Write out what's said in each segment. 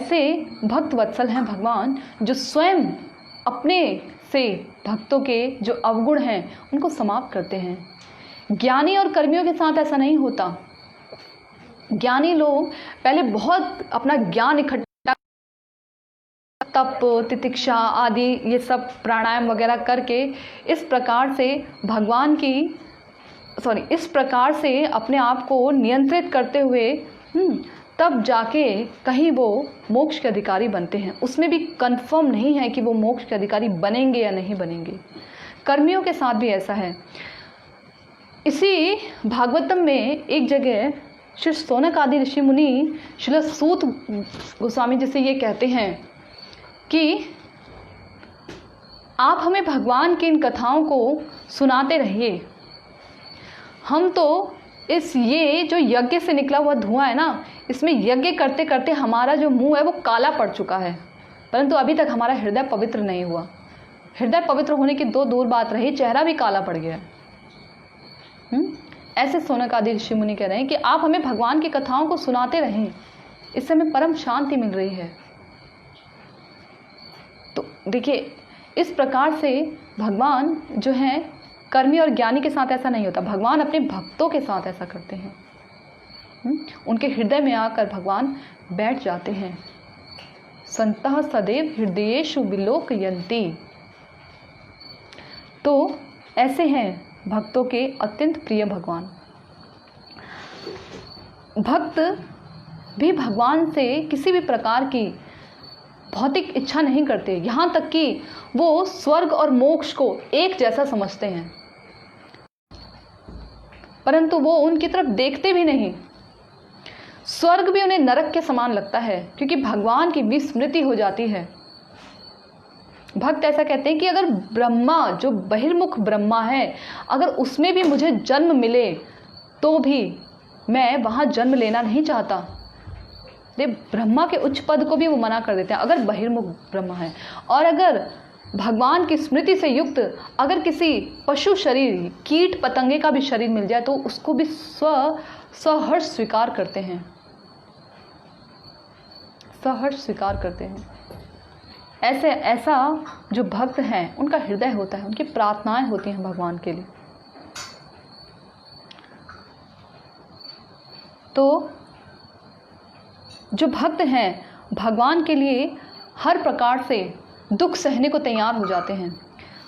ऐसे भक्त वत्सल हैं भगवान जो स्वयं अपने से भक्तों के जो अवगुण हैं उनको समाप्त करते हैं। ज्ञानी और कर्मियों के साथ ऐसा नहीं होता। ज्ञानी लोग पहले बहुत अपना ज्ञान इकट्ठा, तप, तितिक्षा आदि ये सब प्राणायाम वगैरह करके इस प्रकार से अपने आप को नियंत्रित करते हुए तब जाके कहीं वो मोक्ष के अधिकारी बनते हैं। उसमें भी कंफर्म नहीं है कि वो मोक्ष के अधिकारी बनेंगे या नहीं बनेंगे। कर्मियों के साथ भी ऐसा है। इसी भागवतम में एक जगह श्री शौनक आदि ऋषि मुनि श्रील सूत गोस्वामी जी से ये कहते हैं कि आप हमें भगवान की इन कथाओं को सुनाते रहिए। हम तो ये जो यज्ञ से निकला हुआ धुआं है ना, इसमें यज्ञ करते करते हमारा जो मुंह है वो काला पड़ चुका है, परंतु अभी तक हमारा हृदय पवित्र नहीं हुआ। हृदय पवित्र होने की तो दूर बात रही, चेहरा भी काला पड़ गया। ऐसे शौनक आदि ऋषि मुनि कह रहे हैं कि आप हमें भगवान की कथाओं को सुनाते रहें, इससे हमें परम शांति मिल रही है। तो देखिए, इस प्रकार से भगवान जो है कर्मी और ज्ञानी के साथ ऐसा नहीं होता। भगवान अपने भक्तों के साथ ऐसा करते हैं। उनके हृदय में आकर भगवान बैठ जाते हैं। संतः सदैव हृदयेषु विलोकयन्ति। तो ऐसे हैं भक्तों के अत्यंत प्रिय भगवान। भक्त भी भगवान से किसी भी प्रकार की भौतिक इच्छा नहीं करते, यहाँ तक कि वो स्वर्ग और मोक्ष को एक जैसा समझते हैं, परंतु वो उनकी तरफ देखते भी नहीं। स्वर्ग भी उन्हें नरक के समान लगता है, क्योंकि भगवान की विस्मृति हो जाती है। भक्त ऐसा कहते हैं कि अगर ब्रह्मा, जो बहिर्मुख ब्रह्मा है, अगर उसमें भी मुझे जन्म मिले तो भी मैं वहाँ जन्म लेना नहीं चाहता। ब्रह्मा के उच्च पद को भी वो मना कर देते हैं अगर बहिर्मुख ब्रह्मा है। और अगर भगवान की स्मृति से युक्त अगर किसी पशु शरीर, कीट पतंगे का भी शरीर मिल जाए तो उसको भी सहर्ष स्वीकार करते हैं, सहर्ष स्वीकार करते हैं। ऐसा जो भक्त हैं उनका हृदय होता है, उनकी प्रार्थनाएं होती हैं भगवान के लिए। तो जो भक्त हैं भगवान के लिए हर प्रकार से दुख सहने को तैयार हो जाते हैं।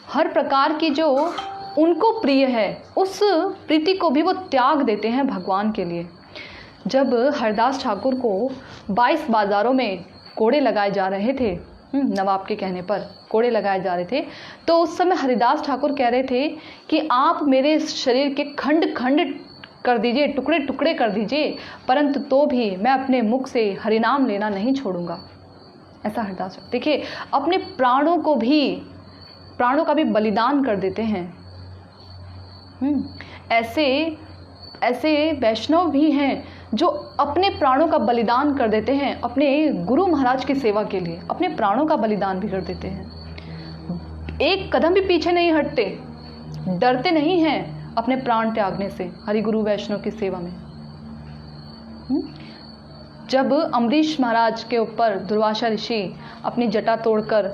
हर प्रकार की जो उनको प्रिय है उस प्रीति को भी वो त्याग देते हैं भगवान के लिए। जब हरदास ठाकुर को 22 बाज़ारों में कोड़े लगाए जा रहे थे, नवाब के कहने पर कोड़े लगाए जा रहे थे, तो उस समय हरिदास ठाकुर कह रहे थे कि आप मेरे शरीर के खंड खंड कर दीजिए, टुकड़े टुकड़े कर दीजिए, परंतु तो भी मैं अपने मुख से हरिनाम लेना नहीं छोड़ूंगा। ऐसा हरदास, देखिए अपने प्राणों का भी बलिदान कर देते हैं। ऐसे वैष्णव भी हैं जो अपने प्राणों का बलिदान कर देते हैं अपने गुरु महाराज की सेवा के लिए, अपने प्राणों का बलिदान भी कर देते हैं। एक कदम भी पीछे नहीं हटते, डरते नहीं हैं अपने प्राण त्यागने से हरि गुरु वैष्णव की सेवा में। जब अम्बरीश महाराज के ऊपर दुर्वासा ऋषि अपनी जटा तोड़कर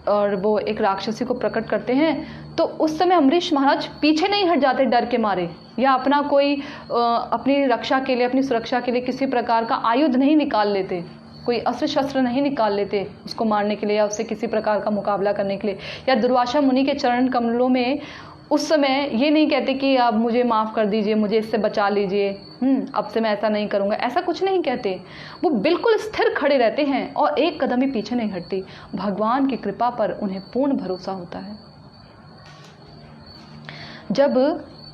और वो एक राक्षसी को प्रकट करते हैं, तो उस समय अम्बरीश महाराज पीछे नहीं हट जाते डर के मारे, या अपना कोई अपनी रक्षा के लिए, अपनी सुरक्षा के लिए किसी प्रकार का आयुध नहीं निकाल लेते, कोई अस्त्र शस्त्र नहीं निकाल लेते उसको मारने के लिए या उससे किसी प्रकार का मुकाबला करने के लिए। या दुर्वासा मुनि के चरण कमलों में उस समय ये नहीं कहते कि अब मुझे माफ़ कर दीजिए, मुझे इससे बचा लीजिए, अब से मैं ऐसा नहीं करूँगा, ऐसा कुछ नहीं कहते। वो बिल्कुल स्थिर खड़े रहते हैं और एक कदम भी पीछे नहीं हटती। भगवान की कृपा पर उन्हें पूर्ण भरोसा होता है। जब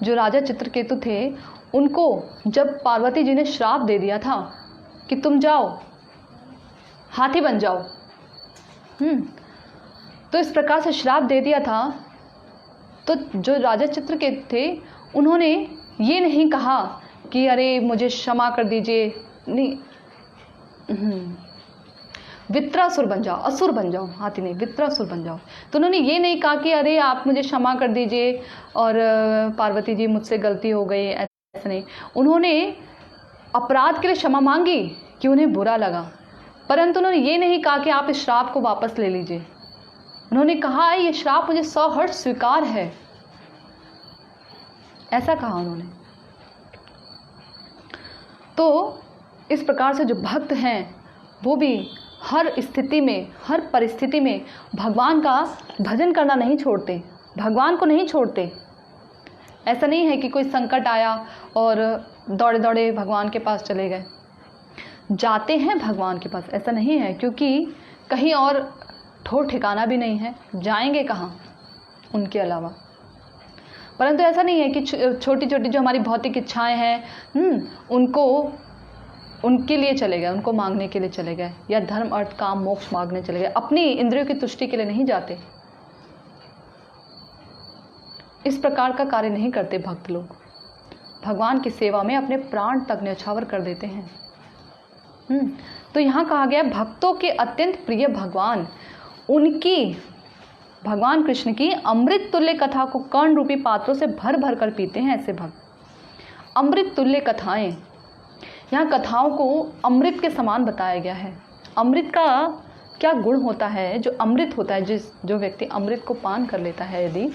जो राजा चित्रकेतु थे, उनको जब पार्वती जी ने श्राप दे दिया था कि तुम जाओ हाथी बन जाओ, तो इस प्रकार से श्राप दे दिया था, तो जो राजा चित्रकेतु थे उन्होंने ये नहीं कहा कि अरे मुझे क्षमा कर दीजिए, नहीं, वित्रासुर बन जाओ, असुर बन जाओ, हाथी नहीं वित्रासुर बन जाओ। तो उन्होंने ये नहीं कहा कि अरे आप मुझे क्षमा कर दीजिए और पार्वती जी मुझसे गलती हो गई, ऐसा नहीं। उन्होंने अपराध के लिए क्षमा मांगी कि उन्हें बुरा लगा, परंतु उन्होंने ये नहीं कहा कि आप इस श्राप को वापस ले लीजिए। उन्होंने कहा है ये श्राप मुझे सहर्ष स्वीकार है, ऐसा कहा उन्होंने। तो इस प्रकार से जो भक्त हैं वो भी हर स्थिति में, हर परिस्थिति में भगवान का भजन करना नहीं छोड़ते, भगवान को नहीं छोड़ते। ऐसा नहीं है कि कोई संकट आया और दौड़े दौड़े भगवान के पास चले गए। जाते हैं भगवान के पास, ऐसा नहीं है, क्योंकि कहीं और ठौर ठिकाना भी नहीं है, जाएंगे कहाँ उनके अलावा। परंतु ऐसा नहीं है कि छोटी छोटी जो हमारी भौतिक इच्छाएं हैं उनको, उनके लिए चले गए, उनको मांगने के लिए चले गए, या धर्म अर्थ काम मोक्ष मांगने चले गए, अपनी इंद्रियों की तुष्टि के लिए नहीं जाते। इस प्रकार का कार्य नहीं करते भक्त लोग। भगवान की सेवा में अपने प्राण तक न्यौछावर कर देते हैं। तो यहाँ कहा गया भक्तों के अत्यंत प्रिय भगवान, उनकी भगवान कृष्ण की अमृत तुल्य कथा को कर्ण रूपी पात्रों से भर भर कर पीते हैं ऐसे भक्त। अमृत तुल्य कथाएं, यहाँ कथाओं को अमृत के समान बताया गया है। अमृत का क्या गुण होता है? जो अमृत होता है, जो व्यक्ति अमृत को पान कर लेता है यदि,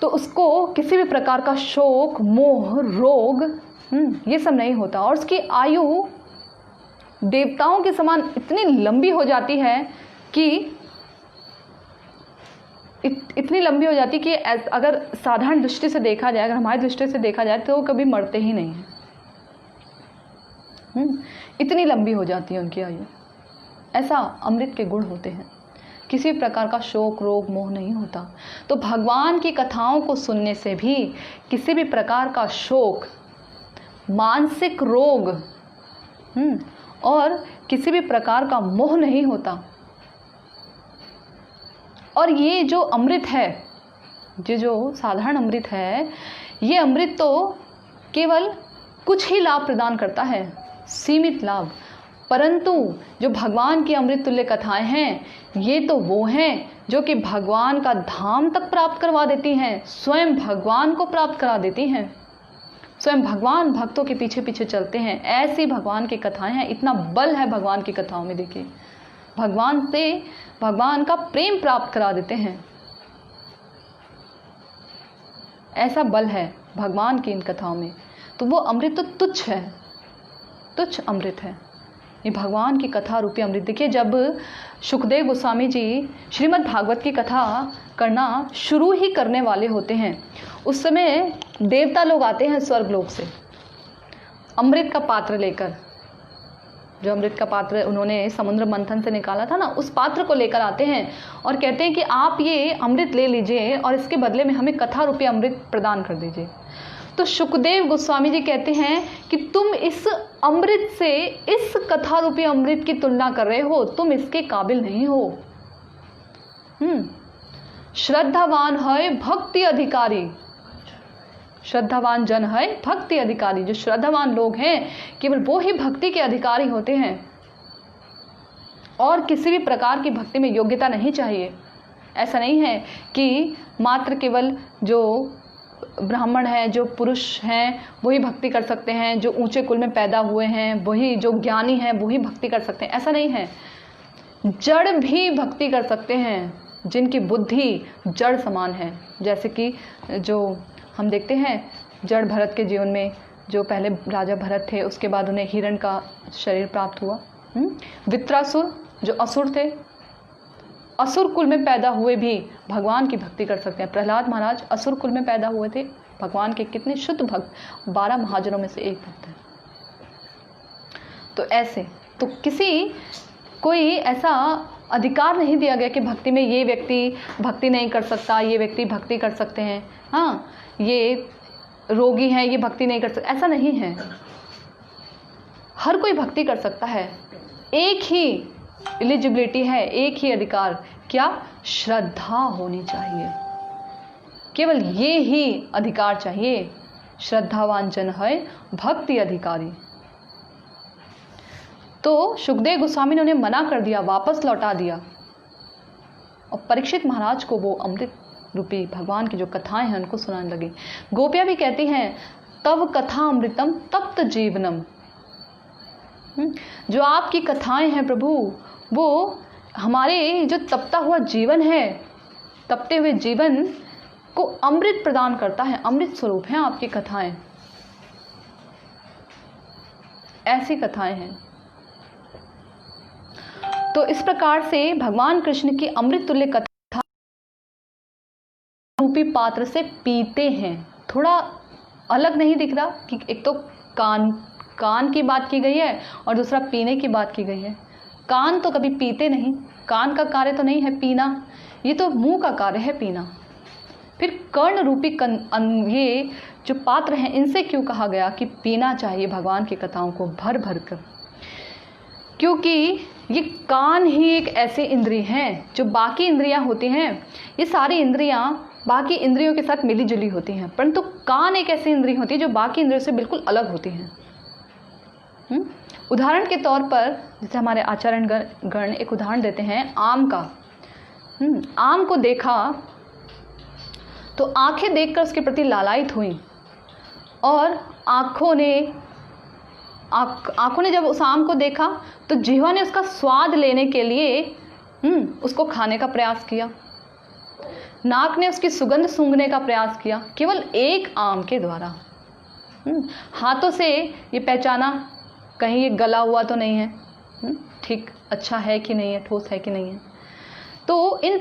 तो उसको किसी भी प्रकार का शोक, मोह, रोग ये सब नहीं होता, और उसकी आयु देवताओं के समान इतनी लंबी हो जाती है कि इतनी लंबी हो जाती कि अगर साधारण दृष्टि से देखा जाए, अगर हमारी दृष्टि से देखा जाए तो वो कभी मरते ही नहीं हैं। इतनी लंबी हो जाती है उनकी आयु। ऐसा अमृत के गुण होते हैं, किसी प्रकार का शोक, रोग, मोह नहीं होता। तो भगवान की कथाओं को सुनने से भी किसी भी प्रकार का शोक, मानसिक रोग और किसी भी प्रकार का मोह नहीं होता। और ये जो अमृत है, ये जो साधारण अमृत है, ये अमृत तो केवल कुछ ही लाभ प्रदान करता है, सीमित लाभ। परंतु जो भगवान की अमृत तुल्य कथाएं हैं, ये तो वो हैं जो कि भगवान का धाम तक प्राप्त करवा देती हैं, स्वयं भगवान को प्राप्त करा देती हैं। स्वयं भगवान भक्तों के पीछे पीछे चलते हैं। ऐसी भगवान की कथाएं हैं, इतना बल है भगवान की कथाओं में। देखिए, भगवान से भगवान का प्रेम प्राप्त करा देते हैं, ऐसा बल है भगवान की इन कथाओं में। तो वो अमृत तो तुच्छ है, तुच्छ अमृत है ये भगवान की कथा रूपी अमृत। देखिए, जब सुखदेव गोस्वामी जी श्रीमद् भागवत की कथा करना शुरू ही करने वाले होते हैं, उस समय देवता लोग आते हैं स्वर्गलोक से अमृत का पात्र लेकर। जो अमृत का पात्र उन्होंने समुद्र मंथन से निकाला था ना, उस पात्र को लेकर आते हैं और कहते हैं कि आप ये अमृत ले लीजिए और इसके बदले में हमें कथा रूपी अमृत प्रदान कर दीजिए। तो सुखदेव गोस्वामी जी कहते हैं कि तुम इस अमृत से इस कथा रूपी अमृत की तुलना कर रहे हो, तुम इसके काबिल नहीं हो। श्रद्धावान है भक्ति अधिकारी, श्रद्धावान जन है भक्ति अधिकारी। जो श्रद्धावान लोग हैं केवल वो ही भक्ति के अधिकारी होते हैं, और किसी भी प्रकार की भक्ति में योग्यता नहीं चाहिए। ऐसा नहीं है कि मात्र केवल जो ब्राह्मण हैं, जो पुरुष हैं, वही भक्ति कर सकते हैं, जो ऊंचे कुल में पैदा हुए हैं वही, जो ज्ञानी हैं वही भक्ति कर सकते हैं। ऐसा नहीं है, जड़ भी भक्ति कर सकते हैं, जिनकी बुद्धि जड़ समान है। जैसे कि जो हम देखते हैं जड़ भरत के जीवन में, जो पहले राजा भरत थे, उसके बाद उन्हें हिरण का शरीर प्राप्त हुआ। वित्रासुर जो असुर थे, असुर कुल में पैदा हुए भी भगवान की भक्ति कर सकते हैं। प्रहलाद महाराज असुर कुल में पैदा हुए थे, भगवान के कितने शुद्ध भक्त, 12 महाजनों में से एक भक्त है। तो ऐसे तो कोई ऐसा अधिकार नहीं दिया गया कि भक्ति में ये व्यक्ति भक्ति नहीं कर सकता, ये व्यक्ति भक्ति कर सकते हैं, हाँ ये रोगी हैं ये भक्ति नहीं कर सकते, ऐसा नहीं है। हर कोई भक्ति कर सकता है। एक ही एलिजिबिलिटी है, एक ही अधिकार, क्या? श्रद्धा होनी चाहिए, केवल ये ही अधिकार चाहिए। श्रद्धावान जन है भक्ति अधिकारी। तो सुखदेव गोस्वामी ने उन्हें मना कर दिया, वापस लौटा दिया, और परीक्षित महाराज को वो अमृत रूपी भगवान की जो कथाएं हैं उनको सुनाने लगे। गोपियां भी कहती हैं, तव कथा अमृतम तप्त जीवनम, जो आपकी कथाएं हैं प्रभु, वो हमारे जो तपता हुआ जीवन है, तपते हुए जीवन को अमृत प्रदान करता है। अमृत स्वरूप हैं आपकी कथाएं, ऐसी कथाएं हैं। तो इस प्रकार से भगवान कृष्ण की अमृत तुल्य कथा रूपी पात्र से पीते हैं। थोड़ा अलग नहीं दिख रहा कि एक तो कान की बात की गई है और दूसरा पीने की बात की गई है। कान तो कभी पीते नहीं, कान का कार्य तो नहीं है पीना, ये तो मुंह का कार्य है पीना। फिर कर्ण रूपी ये जो पात्र हैं, इनसे क्यों कहा गया कि पीना चाहिए भगवान की कथाओं को भर भर कर? क्योंकि ये कान ही एक ऐसी इंद्रिय हैं, जो बाकी इंद्रियां होती हैं, ये सारी इंद्रियां बाकी इंद्रियों के साथ मिली जुली होती हैं, परंतु कान एक ऐसी इंद्रिय होती है जो बाकी इंद्रियों से बिल्कुल अलग होती हैं। उदाहरण के तौर पर जैसे हमारे आचार्य गण एक उदाहरण देते हैं आम का। आम को देखा तो आंखें देखकर उसके प्रति लालायित हुई, और आंखों ने जब उस आम को देखा तो जिह्वा ने उसका स्वाद लेने के लिए उसको खाने का प्रयास किया। नाक ने उसकी सुगंध सूंघने का प्रयास किया, केवल एक आम के द्वारा। हाथों से ये पहचाना कहीं ये गला हुआ तो नहीं है, ठीक अच्छा है कि नहीं है, ठोस है कि नहीं है। तो इन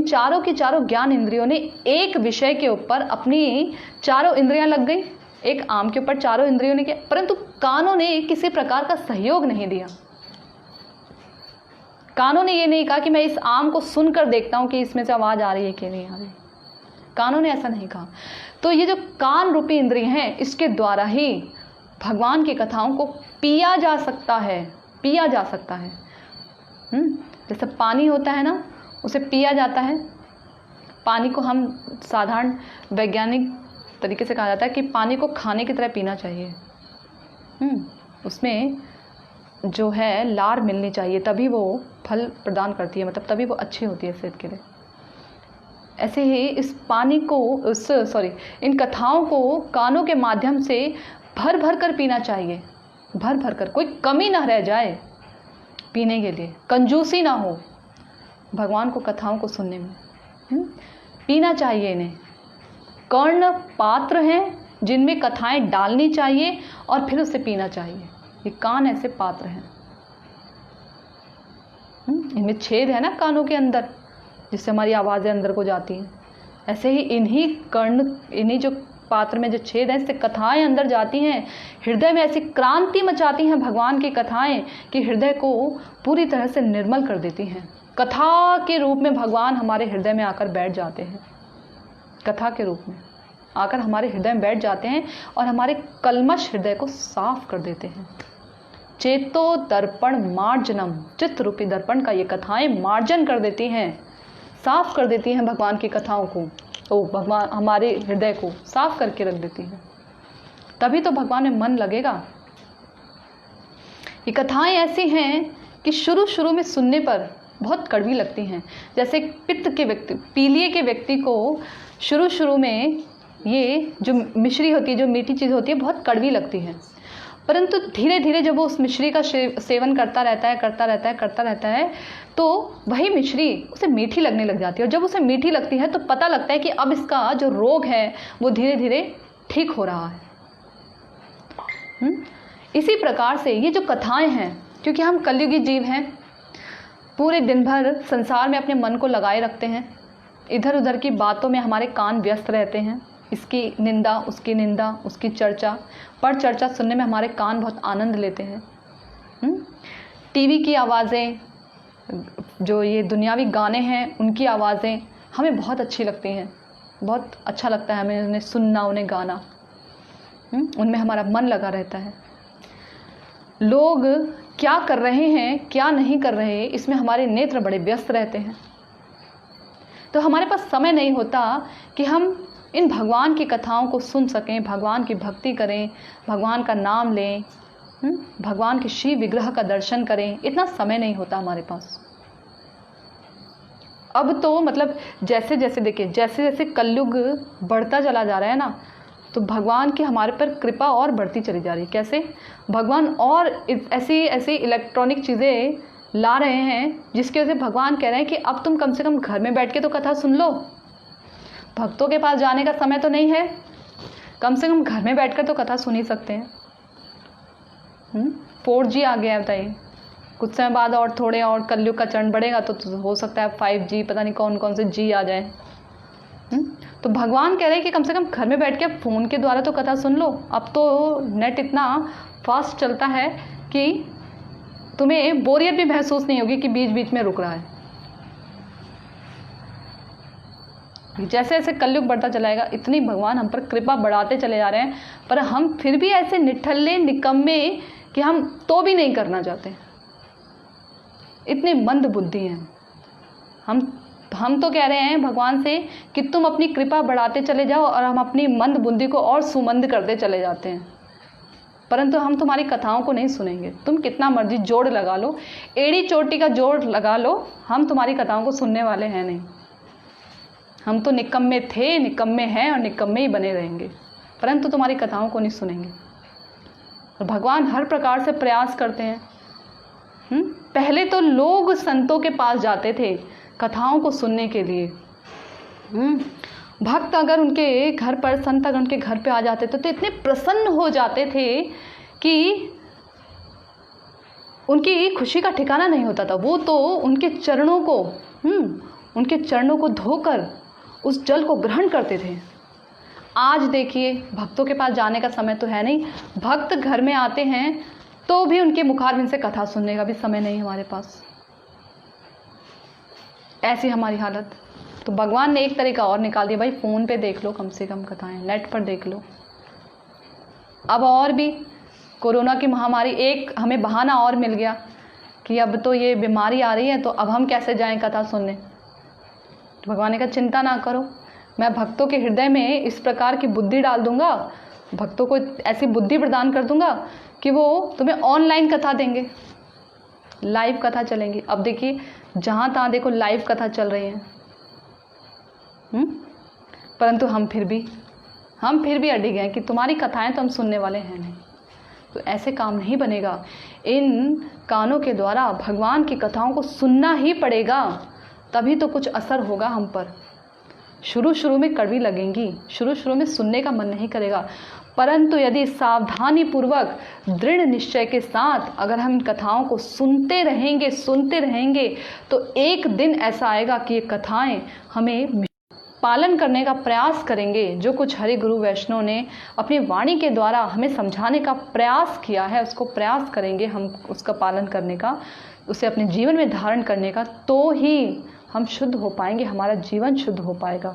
चारों की चारों ज्ञान इंद्रियों ने एक विषय के ऊपर अपनी चारों इंद्रियां लग गई। एक आम के ऊपर चारों इंद्रियों ने किया, परंतु कानों ने किसी प्रकार का सहयोग नहीं दिया। कानों ने ये नहीं कहा कि मैं इस आम को सुनकर देखता हूं कि इसमें से आवाज आ रही है कि नहीं आ रही। कानों ने ऐसा नहीं कहा। तो ये जो कान रूपी इंद्रिय हैं, इसके द्वारा ही भगवान की कथाओं को पिया जा सकता है, पिया जा सकता है। जैसे पानी होता है ना, उसे पिया जाता है। पानी को हम साधारण वैज्ञानिक तरीके से कहा जाता है कि पानी को खाने की तरह पीना चाहिए। उसमें जो है लार मिलनी चाहिए, तभी वो फल प्रदान करती है, मतलब तभी वो अच्छी होती है सेहत के लिए। ऐसे ही इस पानी को इन कथाओं को कानों के माध्यम से भर भर कर पीना चाहिए, भर भर कर, कोई कमी ना रह जाए पीने के लिए, कंजूसी ना हो भगवान को कथाओं को सुनने में। पीना चाहिए इन्हें। कर्ण पात्र हैं जिनमें कथाएं डालनी चाहिए और फिर उसे पीना चाहिए। ये कान ऐसे पात्र हैं, इनमें छेद है ना कानों के अंदर, जिससे हमारी आवाज़ें अंदर को जाती हैं। ऐसे ही इन्हीं जो पात्र में जो छेद है, इससे कथाएं अंदर जाती हैं, हृदय में ऐसी क्रांति मचाती हैं भगवान की कथाएं कि हृदय को पूरी तरह से निर्मल कर देती हैं। कथा के रूप में भगवान हमारे हृदय में आकर बैठ जाते हैं, कथा के रूप में आकर हमारे हृदय में बैठ जाते हैं और हमारे कलमश हृदय को साफ कर देते हैं। चेतो दर्पण मार्जनम, चित्त रूपी दर्पण का ये कथाएं मार्जन कर देती हैं, साफ कर देती हैं भगवान की कथाओं को। तो भगवान हमारे हृदय को साफ करके रख देती है, तभी तो भगवान में मन लगेगा। ये कथाएं ऐसी हैं कि शुरू में सुनने पर बहुत कड़वी लगती हैं। जैसे पित्त के व्यक्ति, पीलिए के व्यक्ति को शुरू में ये जो मिश्री होती है, जो मीठी चीज़ होती है, बहुत कड़वी लगती है, परंतु धीरे धीरे जब वो उस मिश्री का सेवन करता रहता है तो वही मिश्री उसे मीठी लगने लग जाती है। और जब उसे मीठी लगती है तो पता लगता है कि अब इसका जो रोग है वो धीरे धीरे ठीक हो रहा है। इसी प्रकार से ये जो कथाएं हैं, क्योंकि हम कलयुगी जीव हैं, पूरे दिन भर संसार में अपने मन को लगाए रखते हैं, इधर उधर की बातों में हमारे कान व्यस्त रहते हैं, इसकी निंदा, उसकी चर्चा, पर चर्चा सुनने में हमारे कान बहुत आनंद लेते हैं। टीवी की आवाज़ें, जो ये दुनियावी गाने हैं, उनकी आवाज़ें हमें बहुत अच्छी लगती हैं, बहुत अच्छा लगता है हमें उन्हें सुनना, उन्हें गाना, उनमें हमारा मन लगा रहता है। लोग क्या कर रहे हैं, क्या नहीं कर रहे, इसमें हमारे नेत्र बड़े व्यस्त रहते हैं। तो हमारे पास समय नहीं होता कि हम इन भगवान की कथाओं को सुन सकें, भगवान की भक्ति करें, भगवान का नाम लें, भगवान के शिव विग्रह का दर्शन करें। इतना समय नहीं होता हमारे पास। अब तो मतलब जैसे जैसे देखिए, जैसे जैसे कलयुग बढ़ता चला जा रहा है ना, तो भगवान की हमारे पर कृपा और बढ़ती चली जा रही है। कैसे? भगवान और ऐसी ऐसी इलेक्ट्रॉनिक चीज़ें ला रहे हैं जिसकी वजह से भगवान कह रहे हैं कि अब तुम कम से कम घर में बैठ के तो कथा सुन लो। भक्तों के पास जाने का समय तो नहीं है, कम से कम घर में बैठकर तो कथा सुन ही सकते हैं। 4G आ गया है, बताइए। कुछ समय बाद और थोड़े और कलयुग का चरण बढ़ेगा तो हो सकता है 5G, पता नहीं कौन कौन से जी आ जाए। तो भगवान कह रहे हैं कि कम से कम घर में बैठ के फ़ोन के द्वारा तो कथा सुन लो। अब तो नेट इतना फास्ट चलता है कि तुम्हें बोरियत भी महसूस नहीं होगी कि बीच बीच में रुक रहा है। जैसे जैसे कलयुग बढ़ता चलाएगा इतनी भगवान हम पर कृपा बढ़ाते चले जा रहे हैं, पर हम फिर भी ऐसे निठल्ले निकम्मे कि हम तो भी नहीं करना चाहते। इतने मंद बुद्धि हैं हम तो कह रहे हैं भगवान से कि तुम अपनी कृपा बढ़ाते चले जाओ, और हम अपनी मंद बुद्धि को और सुमंद करते चले जाते हैं। परंतु हम तुम्हारी कथाओं को नहीं सुनेंगे। तुम कितना मर्जी जोड़ लगा लो, एड़ी चोटी का जोड़ लगा लो, हम तुम्हारी कथाओं को सुनने वाले हैं नहीं। हम तो निकम्मे थे, निकम्मे हैं और निकम्मे ही बने रहेंगे, परंतु तुम्हारी कथाओं को नहीं सुनेंगे। और भगवान हर प्रकार से प्रयास करते हैं। पहले तो लोग संतों के पास जाते थे कथाओं को सुनने के लिए। भक्त अगर उनके घर पर, संत अगर उनके घर पे आ जाते थे तो इतने प्रसन्न हो जाते थे कि उनकी खुशी का ठिकाना नहीं होता था। वो तो उनके चरणों को धोकर उस जल को ग्रहण करते थे। आज देखिए, भक्तों के पास जाने का समय तो है नहीं, भक्त घर में आते हैं तो भी उनके मुखारबिंद से कथा सुनने का भी समय नहीं हमारे पास। ऐसी हमारी हालत। तो भगवान ने एक तरीका और निकाल दिया, भाई फ़ोन पे देख लो कम से कम कथाएं, नेट पर देख लो। अब और भी कोरोना की महामारी, एक हमें बहाना और मिल गया कि अब तो ये बीमारी आ रही है, तो अब हम कैसे जाएं कथा सुनने। तो भगवान ने कहा चिंता ना करो, मैं भक्तों के हृदय में इस प्रकार की बुद्धि डाल दूंगा, भक्तों को ऐसी बुद्धि प्रदान कर दूंगा कि वो तुम्हें ऑनलाइन कथा देंगे, लाइव कथा चलेंगी। अब देखिए जहाँ तहाँ देखो लाइव कथा चल रही है। परंतु हम फिर भी अडिग हैं कि तुम्हारी कथाएं तो हम सुनने वाले हैं नहीं। तो ऐसे काम नहीं बनेगा। इन कानों के द्वारा भगवान की कथाओं को सुनना ही पड़ेगा, तभी तो कुछ असर होगा हम पर। शुरू में कड़वी लगेंगी, शुरू में सुनने का मन नहीं करेगा, परंतु यदि सावधानी पूर्वक दृढ़ निश्चय के साथ अगर हम इन कथाओं को सुनते रहेंगे तो एक दिन ऐसा आएगा कि ये कथाएं हमें पालन करने का प्रयास करेंगे। जो कुछ हरि गुरु वैष्णव ने अपनी वाणी के द्वारा हमें समझाने का प्रयास किया है, उसको प्रयास करेंगे हम उसका पालन करने का, उसे अपने जीवन में धारण करने का, तो ही हम शुद्ध हो पाएंगे, हमारा जीवन शुद्ध हो पाएगा।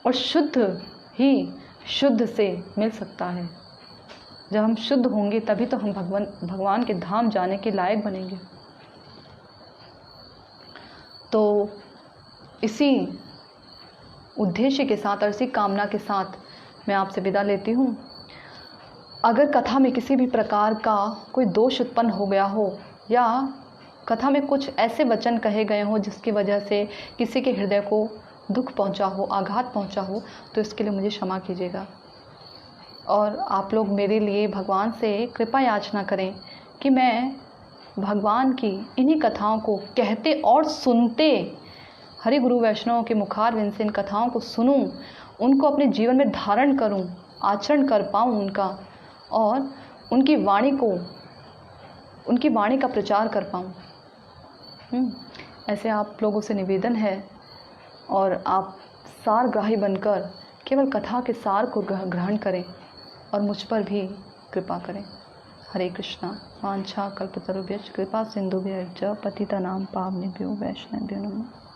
और शुद्ध ही शुद्ध से मिल सकता है। जब हम शुद्ध होंगे तभी तो हम भगवान के धाम जाने के लायक बनेंगे। तो इसी उद्देश्य के साथ और इसी कामना के साथ मैं आपसे विदा लेती हूँ। अगर कथा में किसी भी प्रकार का कोई दोष उत्पन्न हो गया हो, या कथा में कुछ ऐसे वचन कहे गए हों जिसकी वजह से किसी के हृदय को दुख पहुंचा हो, आघात पहुंचा हो, तो इसके लिए मुझे क्षमा कीजिएगा। और आप लोग मेरे लिए भगवान से कृपा याचना करें कि मैं भगवान की इन्हीं कथाओं को कहते और सुनते हरि गुरु वैष्णव के मुखारविंद से इन कथाओं को सुनूं, उनको अपने जीवन में धारण करूं, आचरण कर पाऊं उनका, और उनकी वाणी का प्रचार कर पाऊं। ऐसे आप लोगों से निवेदन है, और आप सारग्राही बनकर केवल कथा के सार को ग्रहण करें और मुझ पर भी कृपा करें। हरे कृष्णा। वांछा कल्पतरुभ्यश्च कृपा सिंधुभ्यश्च पतितानां पावनेभ्यो वैष्णवेभ्यो नमः।